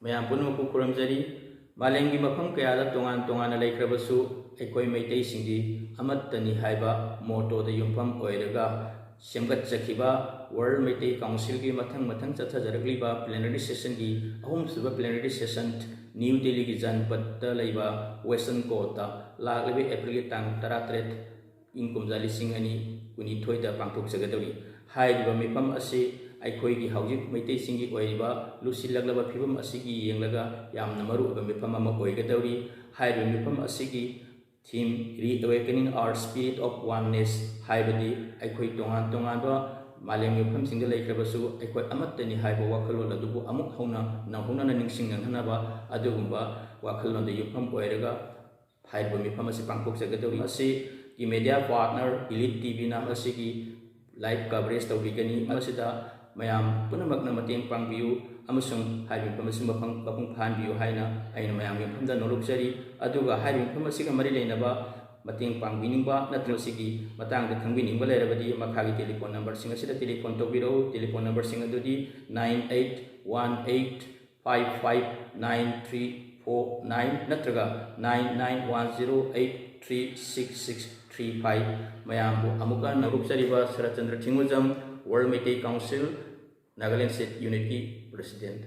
ꯃꯌꯥꯝ ꯄꯨꯝꯅꯃꯛꯄꯨ ꯈꯨꯔꯨꯝꯖꯔꯤ ꯃꯥꯂꯦꯝꯒꯤ ꯃꯐꯝ ꯀꯌꯥꯗ ꯇꯣꯉꯥꯟ ꯇꯣꯉꯥꯟꯅ ꯂꯩꯈ꯭ꯔꯕꯁꯨ ꯑꯩꯈꯣꯏ ꯃꯩꯇꯩꯁꯤꯡꯗꯤ ꯑꯃꯠꯇꯅꯤ ꯍꯥꯏꯕ ꯃꯣꯇꯣꯗ ꯌꯨꯝꯐꯝ ꯑꯣꯏꯔꯒ ꯁꯦꯝꯒꯠꯆꯈꯤꯕ ꯋꯥꯔꯜ ꯃꯩꯇꯩ ꯀꯥꯎꯟꯁꯤꯜꯒꯤ ꯃꯊꯪ ꯆꯠꯊꯖꯔꯛꯂꯤꯕ ꯄ꯭ꯂꯦꯅꯔꯤ ꯁꯦꯁꯟꯒꯤ ꯑꯍꯨꯝꯁꯨꯕ ꯄ꯭ꯂꯦꯅꯔꯤ ꯁꯦꯁꯟ ꯅ꯭ꯌꯨ ꯗꯦꯜꯂꯤꯒꯤ ꯖꯟꯄꯠꯇ ꯂꯩꯕ ꯋꯦꯁꯇꯔꯟ ꯀꯣꯔꯠꯇ ꯂꯥꯛꯂꯤꯕ ꯑꯦꯄ꯭ꯔꯤꯜꯒꯤ ꯇꯥꯡ 13 ꯏꯪ ꯀꯨꯝꯖꯥ 2019ꯗ ꯄꯥꯡꯊꯣꯛꯆꯒꯗꯧꯔꯤ ꯍꯥꯏꯔꯤꯕ ꯃꯤꯐꯝ ꯑꯁꯤ ꯑꯩꯈꯣꯏꯒꯤ ꯍꯧꯖꯤꯛ ꯃꯩꯇꯩꯁꯤꯡꯒꯤ ꯑꯣꯏꯔꯤꯕ ꯂꯨꯁꯤꯜꯂꯛꯂꯕ ꯐꯤꯕꯝ ꯑꯁꯤꯒꯤ ꯌꯦꯡꯂꯒ ꯌꯥꯝꯅ ꯃꯔꯨꯑꯣꯏꯕ ꯃꯤꯐꯝ ꯑꯃ ꯑꯣꯏꯒꯗꯧꯔꯤ ꯍꯥꯏꯔꯤꯕ ꯃꯤꯐꯝ ꯑꯁꯤꯒꯤ ꯊꯤꯝ ꯔꯤꯑꯋꯦꯀꯅꯤꯡ ꯑꯋꯥꯔ ꯁ꯭ꯄꯤꯔꯤꯠ ꯑꯣꯐ ꯋꯥꯟꯅꯦꯁ ꯍꯥꯏꯕꯗꯤ ꯑꯩꯈꯣꯏ ꯇꯣꯉꯥꯟ ꯇꯣꯉꯥꯟꯕ ꯃꯥꯂꯦꯝꯒꯤ ꯃꯐꯝꯁꯤꯡꯗ ꯂꯩꯈ꯭ꯔꯕꯁꯨ ꯑꯩꯈꯣꯏ ꯑꯃꯠꯇꯅꯤ ꯍꯥꯏꯕ ꯋꯥꯈꯜꯂꯣꯟ ꯑꯗꯨꯕꯨ ꯑꯃꯨꯛ ꯍꯧꯅ ꯅꯧꯍꯧꯅꯅ ꯅꯤꯡꯁꯤꯡꯅꯍꯟꯅꯕ ꯑꯗꯨꯒꯨꯝꯕ ꯋꯥꯈꯜꯂꯣꯟꯗ ꯌꯨꯝꯐꯝ ꯑꯣꯏꯔꯒ ꯍꯥꯏꯔꯤꯕ ꯃꯤꯐꯝ ꯑꯁꯤ ꯄꯥꯡꯊꯣꯛꯆꯒꯗꯧꯔꯤ ꯃꯁꯤꯒꯤ ꯃꯦꯗꯤꯌꯥ ꯄꯥꯔꯠꯅꯔ ꯏꯂꯤꯠ ꯇꯤꯚꯤꯅ ꯃꯁꯤꯒꯤ ꯂꯥꯏꯚ ꯀꯚꯔꯦꯖ ꯇꯧꯕꯤꯒꯅꯤ ꯃꯁꯤꯗ ꯃꯌꯥꯝ ꯄꯨꯝꯅꯃꯛꯅ ꯃꯇꯦꯡ ꯄꯥꯡꯕꯤꯌꯨ ꯑꯃꯁꯨꯡ ꯍꯥꯏꯔꯤꯕ ꯃꯤꯐꯝ ꯑꯁꯤ ꯃꯄꯨꯡ ꯐꯥꯍꯟꯕꯤꯌꯨ ꯍꯥꯏꯅ ꯑꯩꯅ ꯃꯌꯥꯝꯒꯤ ꯃꯐꯝꯗ ꯅꯣꯛꯆꯔꯤ ꯑꯗꯨꯒ ꯍꯥꯏꯔꯤꯕ ꯃꯤꯐꯝ ꯑꯁꯤꯒ ꯃꯔꯤ ꯂꯩꯅꯕ ꯃꯇꯦꯡ ꯄꯥꯡꯕꯤꯅꯤꯡꯕ ꯅꯠꯇ꯭ꯔꯒ ꯃꯁꯤꯒꯤ ꯃꯇꯥꯡꯗ ꯈꯪꯕꯤꯅꯤꯡꯕ ꯂꯩꯔꯕꯗꯤ ꯃꯈꯥꯒꯤ ꯇꯦꯂꯤꯐꯣꯟ ꯅꯝꯕꯔꯁꯤꯡ ꯑꯁꯤꯗ ꯇꯦꯂꯤꯐꯣꯟ ꯇꯧꯕꯤꯔꯛꯎ ꯇꯦꯂꯤꯐꯣꯟ ꯅꯝꯕꯔꯁꯤꯡ ꯑꯗꯨꯗꯤ 9818559349 ꯅꯠꯇ꯭ꯔꯒ 9910836635 ꯃꯌꯥꯝꯕꯨ ꯑꯃꯨꯛꯀ ꯅꯧꯔꯨꯛꯆꯔꯤꯕ Saratchandra Thingujam world Meitei council Nagaland state ꯌꯨꯅꯤꯠꯀꯤ ꯄ꯭ꯔꯦꯁꯤꯗꯦꯟꯠ